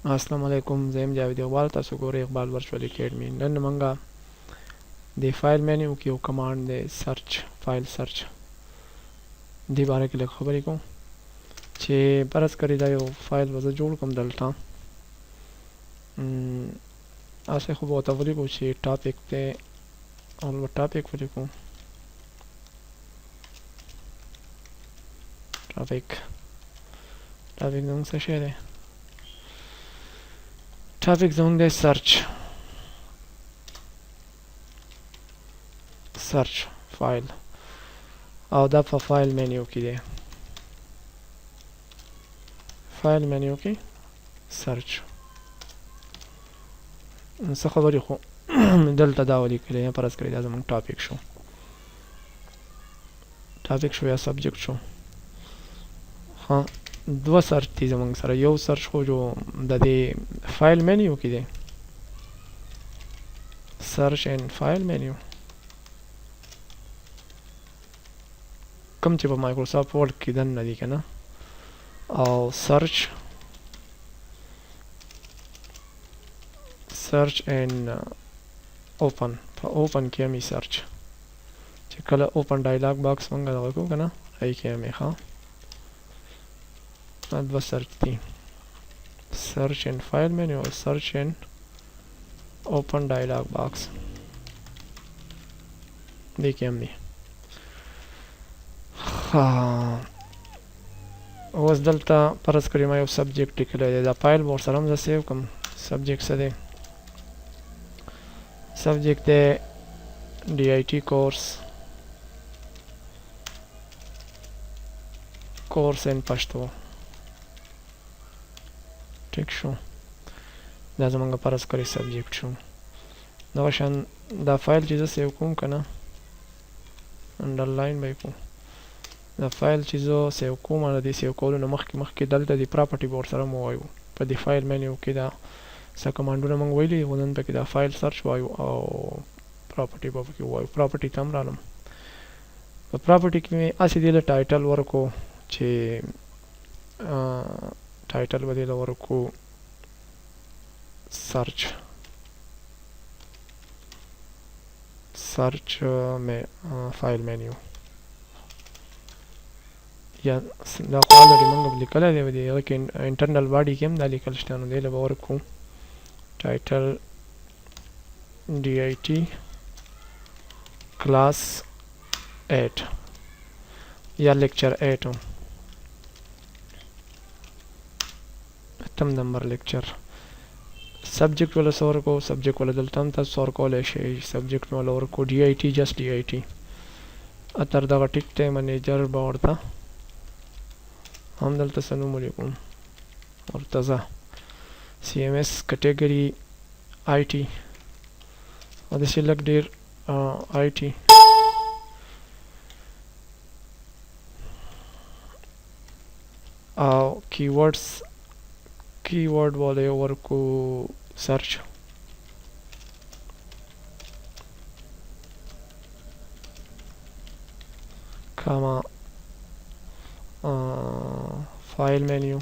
السلام علیکم، زه یم جاوید اقبال. تاسو ګورئ اقبال ورچوال اکیډمي. نن موږ د فایل مینیو کې یو کمانډ دی سرچ، فایل سرچ، دې باره کې لږ خبرې کوم چې فرض کړئ دا یو فایل به زه جوړ کړم دلته. هسې خو به ورته ولیکو چې ټاپک دی، اول به ټاپک ولیکو. ټاپک زموږ څه شی دی؟ ټاپک زموږ دی سرچ فایل، او دا په فایل مینیو کې دی. فایل مینیو کې سرچ څه خبرې خو دلته دا ولیکلی یم. فرض کړئ دا زموږ ټاپک شو یا سبجیکټ شو. ها، دوه سرچ دي زموږ سره. یو سرچ خو جو د دې فایل مینیو کې دی، سرچ ان فایل مینیو، کوم چې په مایکروسافټ ورډ کې دننه دي که نه. او سرچ ان اوپن، په اوپن کې همې سرچ، چې کله اوپن ډایلاګ باکس موږ دغه کوو که نه، هغې کې همې ښه دوه سرچ دي، سرچ ان فایل مینیو او سرچ ان اوپن ډایلاګ باکس، دې کې هم دي. اوس دلته فرض کړئ ما یو سبجیکټ لیکلی دی، دا فایل به ورسره هم زه سیو کړم. سبجیکټ څه دی؟ سبجیکټ دی DIT کورس ان پښتو. ټیک شو، دا زموږ فرض کړئ سبجیکټ شو. دغه شان دا فایل چې زه سیو کوم که نه، انډرلاین به یې کوو. دا فایل چې زه سیو کوم، د دې سیو کولو نه مخکې دلته د پراپرټي به ورسره مو وایو. په دې فایل مینیو کې دا څه کمانډونه موږ ویلي، خو نن پکې دا فایل سرچ وایو او پراپرټي به پکې ووایو. پراپرټي ته هم رالم. په پراپرټي کې مې هسې دې له ټایټل ورکړو، چې ټایټل به دې له ورکړو سرچ فایل مینیو. یا دا خو الرېډي موږ لیکلی دی، د هغه کې انټرنل باډي کې هم دا لیکل شته، نو دې له به ورکړو ټایټل DIT کلاس 8 یا لیکچر 8 اتم نمبر لیکچر. سبجیکټ ولا څه ورکړو؟ سبجیکټ ولا دلته هم تاسو ورکولی شئ. سبجیکټ مې ولا ورکړو DIT، جسټ DIT. تر دغه ټیک دی منیجر به ورته هم دلته څه نوم ولیکم، مرتضی CMS کټګري IT، او داسې لږ ډېر IT. او کیورډ والا یې ورکړو سرچ. کاما فایل مینیو،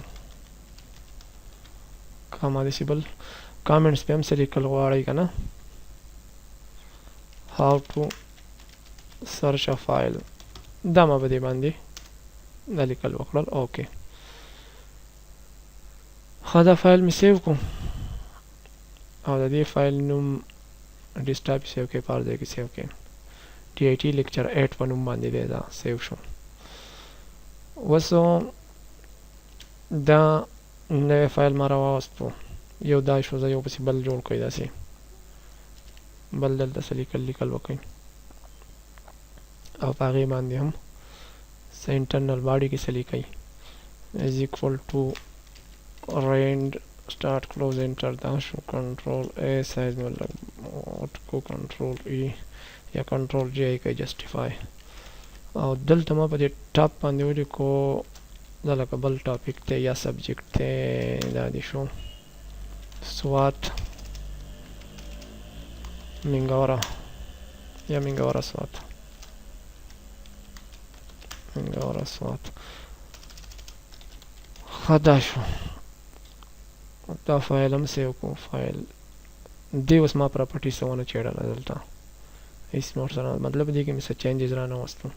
کاما داسې بل کامنټس پې هم څه لیکل غواړئ که نه. هاو ټو سرچ ا فایل، دا ما به دې باندې دا لیکل وکړل. اوکې، ښه، دا فایل مې سیو کړو او د دې فایل نوم ډیسکټاپ سیو کړئ، په هر ځای کې سیو کړئ. DIT لیکچر 8 په نوم باندې دی دا سیو شو. اوس دا نوی فایل ما راواغستو، یو دا شو، زه یو پسې بل جوړ کړئ، داسې بل دلته څه لیکل وکړئ، او په هغې باندې هم څه انټرنل باډي کې څه لیکئ. از ایکوال ټو رینډ سټارټ کلوز انټر، دا شو. کنټرول A سایز مې ورکو، کنټرول E یا کنټرول J کوي جسټیفای. او دلته ما په دې ټاپ باندې ولیکو دا لکه بل ټاپک دی یا سبجیکټ دی، دا دې شو سوات منګورا یا منګورا سوات، منګورا سوات. ښه، دا شو. دا فایل هم سیو کو فایل دی اوس ما پراپرټي سونه چیړل دلته هیڅ نور سره مطلب دی کې مې څه چینجز را نه وستو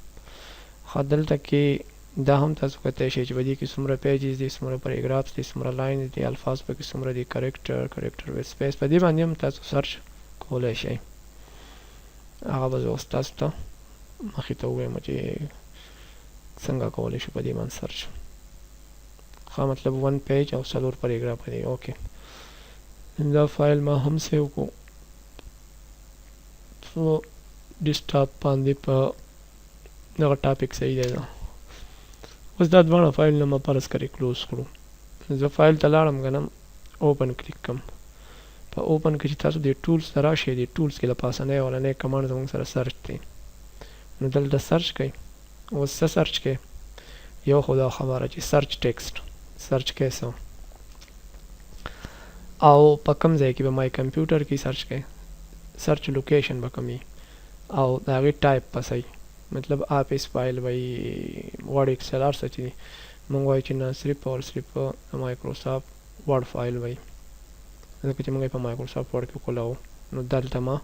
خو دلته کې دا هم تاسو کته شي چې بدی کې څومره پیجز دي څومره پیراګرافز دي څومره لاین دي الفاظ په کې څومره دي کریکټر وذ سپیس په دې باندې هم تاسو سرچ کولای شئ هغه به اوس تاسو ته مخې ته ووایم چې څنګه کولای شو په دې باندې سرچ خو مطلب 1 پیج او څلور پیراګراف دی اوکې دا فایل ما هم سیو کو سو ډیسکټاپ باندې په دغه ټاپک صحیح دی اوس دا دواړه فایل نه ما پرس کړی کلوز کړو زه فایل ته لاړم کنه اوپن کلیک کوم په اوپن کې چې تاسو د ټولز ته راشئ د ټولز کې له پاسه نه ولنې کمانډ زموږ سره سرچ دی نو دلته سرچ کوئ اوس څه سرچ کوئ یو خو دا خبره چې سرچ ټیکسټ سرچ کوئ څه او په کوم ځای کې به مای کمپیوټر کې سرچ کوئ سرچ لوکیشن به کوم او د هغې ټایپ پسئ مطلب آفیس فایل وایي ورډ ایکسل هر څه چې موږ وایو چې نه صرف اور صرف مایکروسافټ ورډ فایل وایي ځکه چې موږ یې په مایکروسافټ ورډ کې کولاو نو دلته ما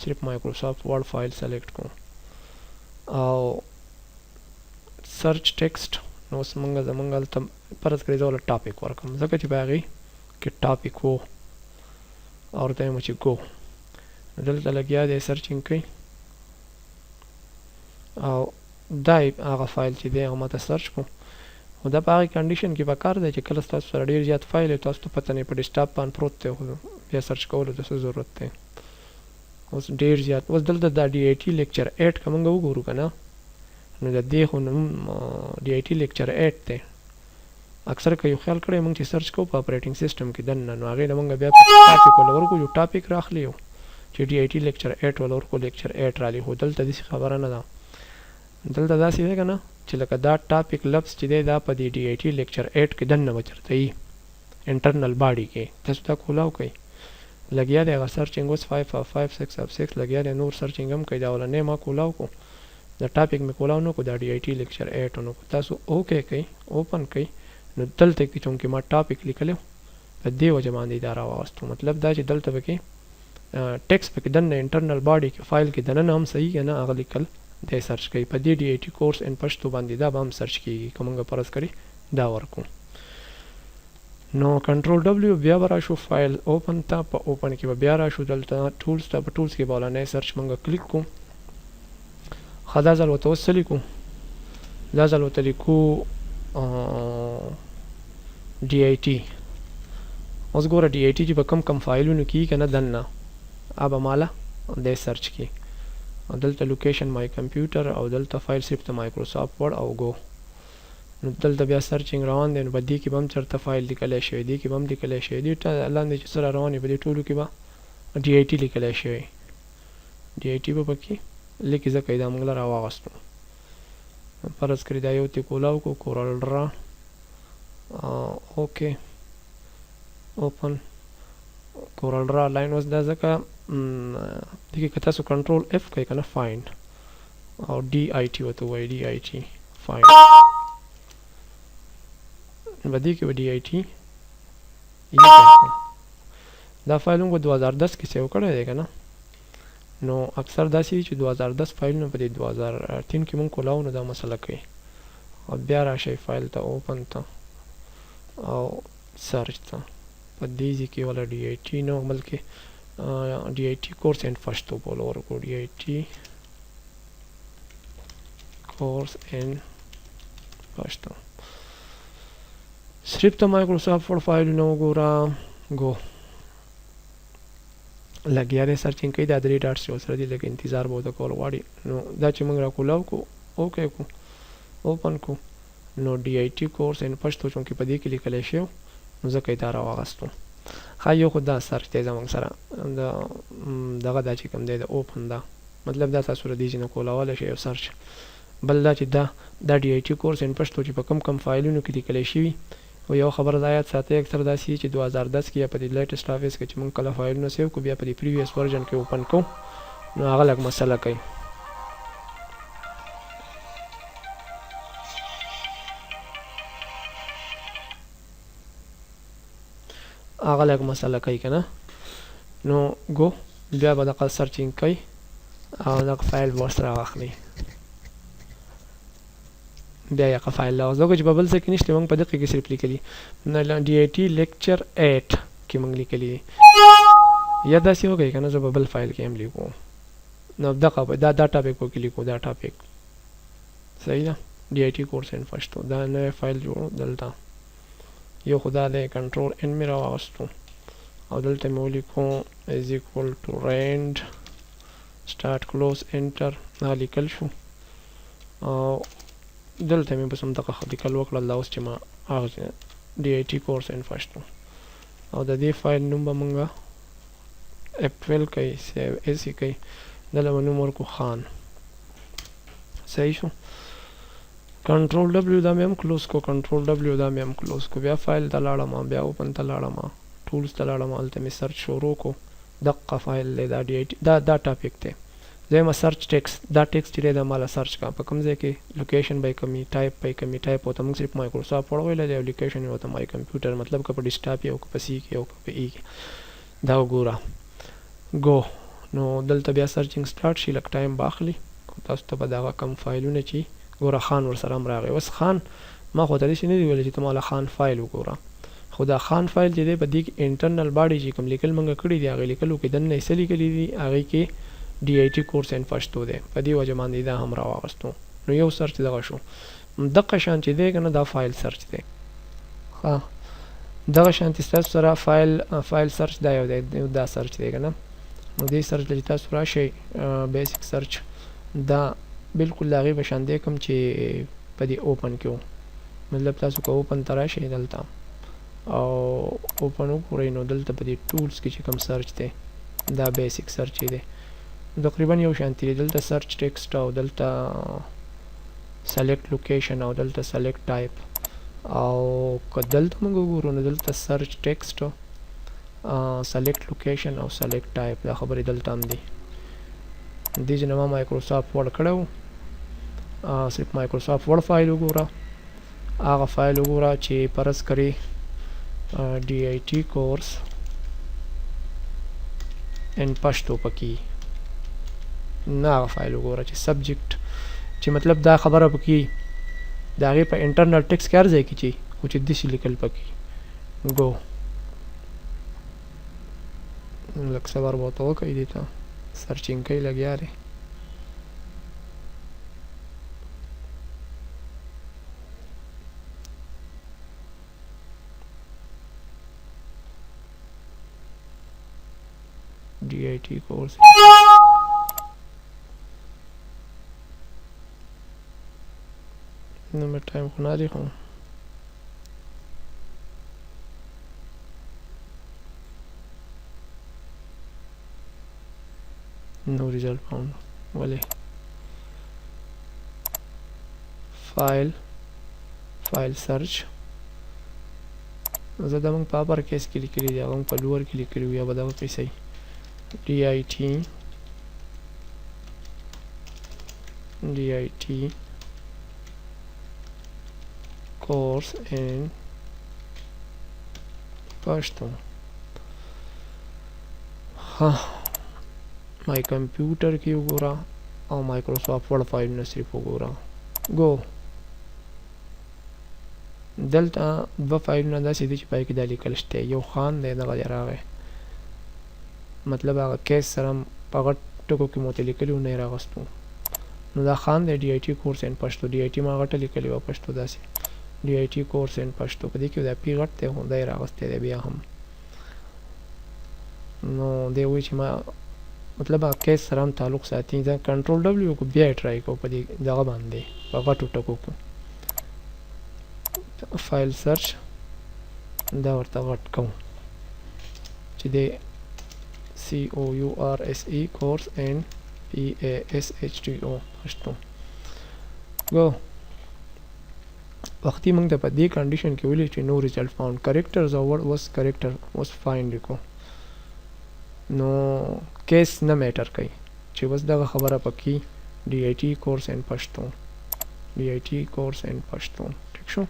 صرف مایکروسافټ ورډ فایل سلیکټ کوم او سرچ ټیکسټ نو اوس موږ زموږ هلته فرض کړئ زه ورله ټاپک ورکړم ځکه چې په هغې کې ټاپک و او ورته وایم چې ګو دلته لګیا دی سرچینګ کوي او دا هغه فایل چې دی هغه ماته سرچ کو خو دا په هغې کنډیشن کې پکار دی چې کله ستاسو سره ډېر زیات فایل وي تاسو ته پته نه وي په ډیسکټاپ باندې پروت دی خو بیا سرچ کولو ته څه ضرورت دی اوس ډېر زیات اوس دلته دا ډي آی ټي لیکچر 8 که موږ وګورو که نه نو د دې خو نوم ډي آی ټي لیکچر 8 دی اکثر که یو خیال کړی موږ چې سرچ کوو په اپریټنګ سیسټم کې دننه نو هغې نه موږ بیا ټاپک وله ورکو یو ټاپک راخلي یو چې ډي آی ټي لیکچر 8 وله ورکو لیکچر 8 رالي خو دلته داسې خبره نه ده دلته داسې دی که نه چې لکه دا ټاپک لفظ چې دی دا په دې ډي آی ټي لیکچر 8 کې دننه به چېرته وي انټرنل باډي کې تاسو دا کولاو کوئ لګیا دی هغه سرچینګ اوس 5 او 5 6 او 6 لګیا دی نور سرچینګ هم کوي دا اولنی ما کولاو کو دا ټاپک مې کولاو نه کو دا ډي آی ټي لیکچر 8 نو تاسو اوکې کوئ اوپن کوئ نو دلته کې چونکې ما ټاپک لیکلی په دې وجه باندې دا راواغستو مطلب دا چې دلته پکې ټیکسټ پکې دننه انټرنل باډي کې فایل کې دننه هم صحیح که نه هغه لیکل دی سرچ کوي په دې ډي آی ټي کورس ان پشتو باندې دا به هم سرچ کېږي که موږ فرض کړي دا ورکو نو کنټرول ډبلیو بیا به راشو فایل اوپن ته په اوپن کې به بیا راشو دلته ټولز ته په ټولز کې به اولنی سرچ موږ کلیک کو ښه دا ځل ورته اوس څه لیکو دا ځل ورته لیکو ډي آی ټي اوس ګوره ډي آی ټي چې په کم کم فایلونو کې که نه دننه به ماله دی سرچ کړي او دلته لوکیشن مای کمپیوټر او دلته فایل صرف ته مایکروسافټ ورډ او ګو نو دلته بیا سرچینګ روان دی نو په دې کې به هم چېرته فایل لیکلی شوی دې کې به هم لیکلی شوی دې لاندې چې څه را روان وي په دې ټولو کې به ډي آی ټي لیکلی شوی ډي آی ټي به پکې لیکي ځکه یې دا موږ له راواغستو فرض کړي دا یو ترې کولاو کو کورل ډرا اوکې اوپن کورل ډرا لاین اوس دا ځکه دې کې که تاسو کنټرول اف کوئ که نه فایند او ډي آی ټي ورته ووایي ډي آی ټي فایند په دې کې به ډي آی ټي دا فایل موږ په 2010 کې سیو کړی دی که نه نو اکثر داسې وي چې 2010 فایلونه په دې 2003 کې موږ کولاو نو دا مسله کوي او بیا راشئ فایل ته اوپن ته او سرچ ته په دې ځای کې والا ډي آی ټي نه بلکې ډي آی ټي کورس اینډ پشتو بوله ورکړو ډي آی ټي کورس اینډ پشتو صرف ته مایکروسافټ ورډ فایلونه وګوره ګو لګیا دی سرچینګ کوي دا 3 ډاټس یو سره دي لږ انتظار به ورته کول غواړي نو دا چې موږ راکولاو کو اوکې کو اوپن کو نو ډي آی ټي کورس اینډ پشتو چونکې په دې کې لیکلی شوی نو ځکه یې دا راواغستو ښه یو خو دا سرچ دی زموږ سره دغه دا چې کوم دی د اوپن دا مطلب دا تاسو له دې چې نه کولاولی شئ یو سرچ بل دا چې دا ډي آی ټي کورس اینډ پشتو چې په کم کم فایلونو کې لیکلی شوي او یو خبره دا یاد ساتئ اکثر داسې چې 2010 کې یا په دې لیټسټ آفیس کې چې موږ کله فایلونه سیو کو بیا په دې پریویس ورژن کې اوپن کوو نو هغه لږ مسله کوي هغه هغه لږ مسله کوي که نه. نو ګو بیا به دغه سرچینګ کوي او دغه فایل به ورسره راواخلئ، بیا یې هغه فایل راوځه. ځکه چې په بل څه کې نشته، موږ په دقه کې صرف لیکلي DIT لیکچر 8 کې موږ لیکلي دي. یا داسې وکړئ که نه، زه په بل فایل کې هم لیکو. نو دغه دا ټاپک په کې لیکو، دا ټاپک صحیح ده. DIT کورس ان پښتو دا نوی فایل جوړو. دلته یو خدا دی کنټرول ان مې راواغستو او دلته مې ولیکو از ایکول ټو رینډ سټارټ کلوز انټر، دا لیکل شو. او دلته مې بس همدغه لیکل وکړل. دا اوس چې ما هغه DIT کورس ان پښتو او د دې فایل نوم به مونږ F12 کوي، سیو ایس یې کوي. دلته به نوم ورکو خان. صحیح شو. کنټرول ډبلیو دا مې هم کلوز کو، کنټرول ډبلیو دا مې هم کلوز کو. بیا فایل ته لاړم، بیا اوپن ته لاړم، ټولز ته لاړم، هلته مې سرچ شروع کو. دقه فایل دی دا DIT، دا ټاپک دی. دویمه سرچ ټیکس، دا ټیکس چې دی دا ماله سرچ کا په کوم ځای کې، لوکیشن به یې کمي، ټایپ به یې کمي. ټایپ ورته موږ صرف مایکروسافټ ورډ ویلی دی او لوکیشن یې ورته مای کمپیوټر، مطلب که په ډیسکټاپ یې او که په سی کې او که په ای کې. دا وګوره ګو. نو دلته بیا سرچینګ سټارټ شي، لږ ټایم به اخلي. تاسو ته به دغه کم فایلونه چې ګوره خان ورسره هم راغی. اوس خان ما خو ته داسې نه دي ویلی چې ته ماله خان فایل وګوره، خو دا خان فایل چې دی په دې کې انټرنل باډي چې کوم لیکل موږ کړي دي هغې لیکلو کې دننه یې څه لیکلي دي، هغې کې DIT کورس ان پښتو دی. په دې وجه باندې دا هم راواغستو. نو یو سرچ دغه شو. دغه شان چې دی که نه دا فایل سرچ دی. ښه دغه شانتې ستاسو سره فایل سرچ دا یو دی، دا سرچ دی که نه. نو دې سرچ ته چې تاسو راشئ بیسیک سرچ دا بالکل د هغې په شان دی کوم چې په دې اوپن کې و. مطلب تاسو که اوپن ته راشئ دلته او اوپن وګورئ نو دلته په دې ټولز کې چې کوم سرچ دی دا بیسیک سرچ دی. تقریبا یو شانتي دی. دلته سرچ ټیکسټ او دلته سلیکټ لوکیشن او دلته سلیکټ ټایپ. او که دلته موږ وګورو نو دلته سرچ ټیکسټ، سلیکټ لوکیشن او سلیکټ ټایپ، دا خبرې دلته هم دي. دې چې نه ما مایکروسافټ ورډ کړی و، صرف مایکروسافټ ورډ فایل وګوره، هغه فایل وګوره چې فرض کړئ DIT کورس ان پښتو پکې، نه هغه فایل وګوره چې سبجیکټ چې مطلب دا خبره پکې د هغې په انټرنل ټیکس کې هر ځای کې چې خو چې داسې لیکل پکې. ګو لږ صبر به ورته وکړئ، دې ته سرچینګ کوي لګیا دی. DIT کورس نو مې ټایم خو نه دی، خو no result found. ولې فایل سرچ زه دا موږ په اپر کیس کې لیکلي دي، هغه موږ په لوور کې لیکلي وي، یا به دغه پیسې DIT کورس ان پښتو. ها مای کمپیوټر کې وګوره او مایکروسافټ ورډ فایلونه صرف وګوره. ګو دلته دوه فایلونه داسې دي چې پای کې دا لیکل شته، یو خان دی دغه دی راغی، مطلب هغه کیس سره په غټ ټکو کې مو ته لیکلي و نه یې راغستو. نو دا خان دی DIT کورس ان پښتو. DIT ما غټه لیکلې وه پښتو داسې DIT کورس ان پښتو، په دې کې دا پی غټ دی خو دا یې راغستی دی بیا هم. نو دی وایي چې ما مطلب هغه کیس سره هم تعلق ساتي. دا کنټرول ډبلیو کو بیا یې ټرای کوو په دې دغه باندې په غټو ټکو کې فایل سرچ دا ورته غټ کوم چې دی COURSE کورس ان PASHTO پښتو. ګو وختي موږ ته په دې کنډیشن کې ویلي چې نو ریزلټ فاوند، کریکټرز او ورډ واز کریکټر واز فاین لیکو. نو کیس نه میټر کوي چې بس دغه خبره پکې DIT کورس ان پښتو، DIT کورس ان پښتو. ٹھیک شو.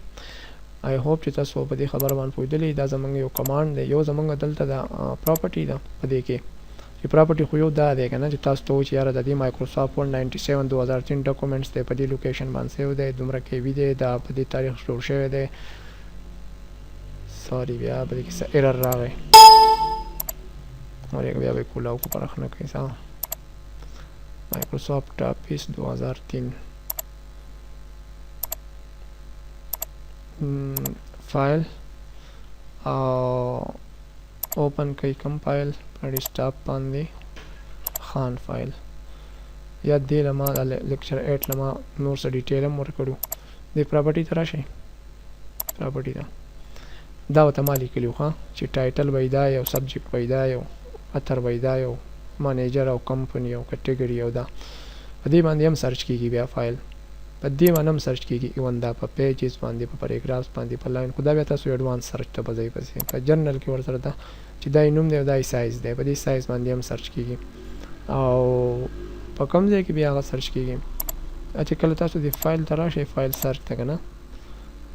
آی هوپ چې تاسو په دې خبره باندې پوهېدلې. دا زمونږ یو کمانډ دی، یو زمونږ دلته د پراپرټي ده په دې کې چې پراپرټي خو یو دا دی که نه چې تاسو ته و چې یاره د دې مایکروسافټ ورډ 97 2003 ډاکومنټس دی، په دې لوکیشن باندې سیو دی، دومره کې وي دی، دا په دې تاریخ سټور شوی دی. سوري بیا په دې کې څه ایرر راغی، ورېږه بیا به یې کولاو کو پرخ نه کوي. څه مایکروسافټ آفیس 2003 فایل او اوپن کوي کوم فایل په ډیسکټاپ باندې خان فایل یا دې لما لیکچر 8 لما نور څه ډیټیل هم ورکړو. دې پراپرټي ته راشئ، پراپرټي ته دا ورته ما لیکلي وو چې ټایټل به یې دا یو، سبجیکټ به یې دا یو، اتر به یې دا یو، مانیجر او کمپنی او کټګري او دا په دې باندې هم سرچ کیږي. بیا فایل په دې باندې هم سرچ کیږي، ایون دا په پیجز باندې، په پیراګرافز باندې، په لاین. خو دا بیا تاسو ایډوانس سرچ ته به ځئ. پسې په جرنل کې ورسره دا چې دا یې نوم دی او دا یې سایز دی، په دې سایز باندې هم سرچ کیږي. او په کوم ځای کې بیا هغه سرچ کیږي چې کله تاسو د فایل ته راشئ، فایل سرچ ته که نه،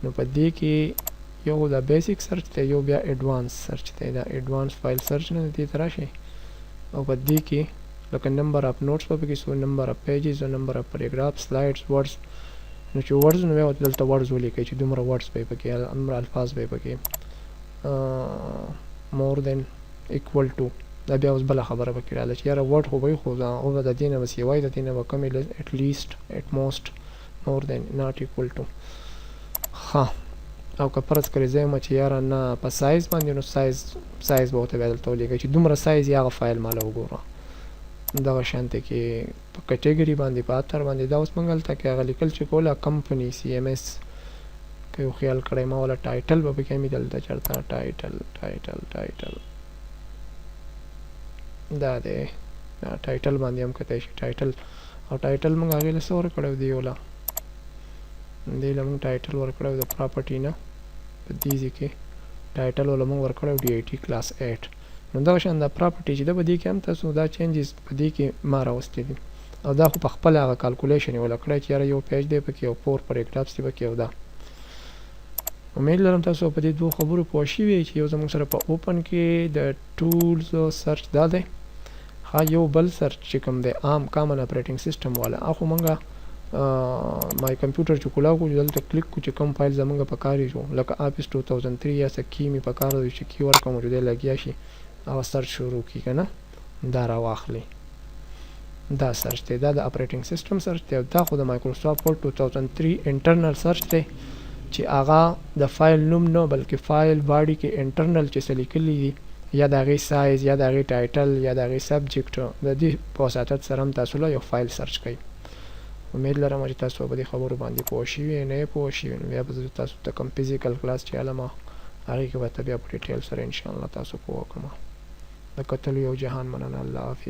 نو په دې کې یو دا بیسیک سرچ دی، یو بیا ایډوانس سرچ دی. دا ایډوانس فایل سرچ نه دې ته راشئ او په دې کې لکه نمبر اف نوټس به پکې سو، نمبر اف پیجز او نمبر اف پیراګراف، سلایډز، ورډز. نو چې ورډز نو بیا دلته ورډز ولیکئ چې دومره ورډز به یې پکې، دومره الفاظ به یې پکې، مور دین ایکول ټو. دا بیا اوس بله خبره پکې راغله چې یاره ورډ خو به وي، خو او به د دې نه بس یې وایي، د دې نه به کمې ایټ لیسټ، ایټ موسټ، مور دین، ناټ ایکول ټو. ښه، او که فرض کړئ زه یم چې یاره نه په سایز باندې، نو سایز به ورته بیا دلته ولیکئ چې دومره سایز یې هغه فایل ماله وګوره. دغه شانته کې په کټګري باندې، په اتر باندې، دا اوس موږ هلته کې هغه لیکل چې کوله کمپنی سی ایم ایس که یو خیال کړی ما ولا ټایټل به پکې مې دلته چېرته ټایټل دا دی، ټایټل باندې هم کتی شي، ټایټل. او ټایټل موږ هغې له څه ورکړی و، دې وله دې له موږ ټایټل ورکړی و د پراپرټي نه، په دې ځای کې ټایټل وله موږ ورکړی و DIT کلاس 8. نو دغه شان دا پراپرټي چې ده په دې کې هم تاسو دا چینجز په دې کې ما راوستي دي، او دا خو په خپله هغه کالکولیشن یې وله کړی چې یاره یو پیج دی پکې او 4 پیراګرافز دي پکې. او دا امید لرم تاسو په دې دوه خبرو پوه شوي چې یو زموږ سره په اوپن کې د ټولز سرچ دا دی، ښه. یو بل سرچ چې کوم دی عام کامن اپریټنګ سیسټم والا، هغه خو موږ مای کمپیوټر چې کولاو کو دلته کلیک کو چې کوم فایل زمونږ په کار شو، لکه آفیس 2003 یا څه کی مې په کار دی چې کی ورکړم چې دی لګیا شي او سرچ شروع کی که نه، دا راواخلي. دا سرچ دی، دا د اپریټنګ سیسټم سرچ دی. دا خو د مایکروسافټ ورډ 2003 انټرنل سرچ دی چې هغه د فایل نوم نه بلکې فایل باډي کې انټرنل چې څه لیکلي دي، یا د هغې سایز، یا د هغې ټایټل، یا د هغې سبجیکټ، د دې په وساطت سره هم تاسو له یو فایل سرچ کوئ. امید لرم چې تاسو په دې خبرو باندې پوه شوي. نه یې پوه شوي نو بیا به زه تاسو ته کوم فزیکل کلاس چې هلته ما هغې کې به ته بیا په ډیټیل سره انشاءالله تاسو پوه کړم. د کتلو یو جهان مننه. الله حافظ.